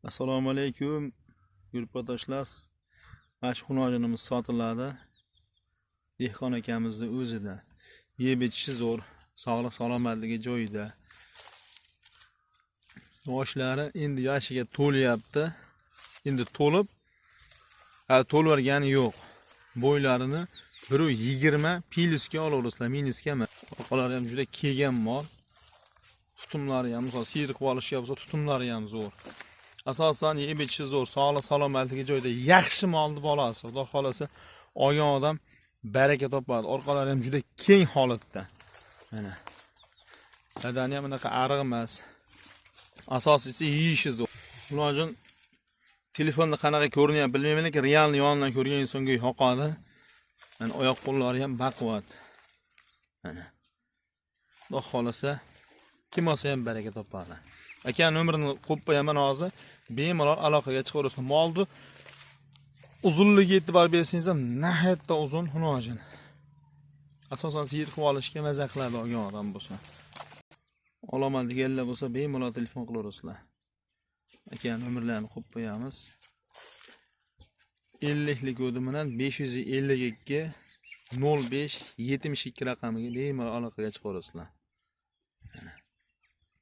Assalomu alaykum yurtdoshlar. Mana shu xunojinimiz sotiladi. Dehqon akamizni o'zida. Yeb ichishi zo'r, sog'lik salomatligi joyida. Yoshlari endi yoshiga to'lyapti. Endi to'lib, to'lvergani yo'q. Bo'ylarini 1.20 plyusga olaverasizlar, minusga emas. Orqalari ham juda kelgan mol. Tutumlari ham, misol siyriq olishga bo'lsa, tutumlari ham zo'r. Asosan yeb ichishi zo'r, sog'lik salomatligi joyida, yaxshi molni bolasi. Xudo xolasa olgan odam baraka topadi. Orqalari ham juda keng holatda. Mana. Badani ham bunaqa ariq emas. Asosiysi yeyishi zo'r. Ilojin telefonda qanaqa ko'rinyapti bilmayman, lekin realni yonidan ko'rgan insonga yoqadi. Mana oyoq qo'llari ham baquvvat. Mana. Xudo xolasa kim olsa ham baraka topadi. Aka nomerini qo'yib qo'yaman hozir. Bemalol aloqaga chiqaverasiz. Molni uzunligiga e'tibor bersangiz ham nihoyatda uzun xunojin. Asosan siyirib olishga maza qiladi olgan odam bo'lsa. Olaman deganlar bo'lsa bemalol telefon qilaverasizlar. Aka nomerlarni qo'yib qo'yamiz. 50 lik kodi bilan 552 05 72 raqamiga bemalol aloqaga chiqaverasizlar.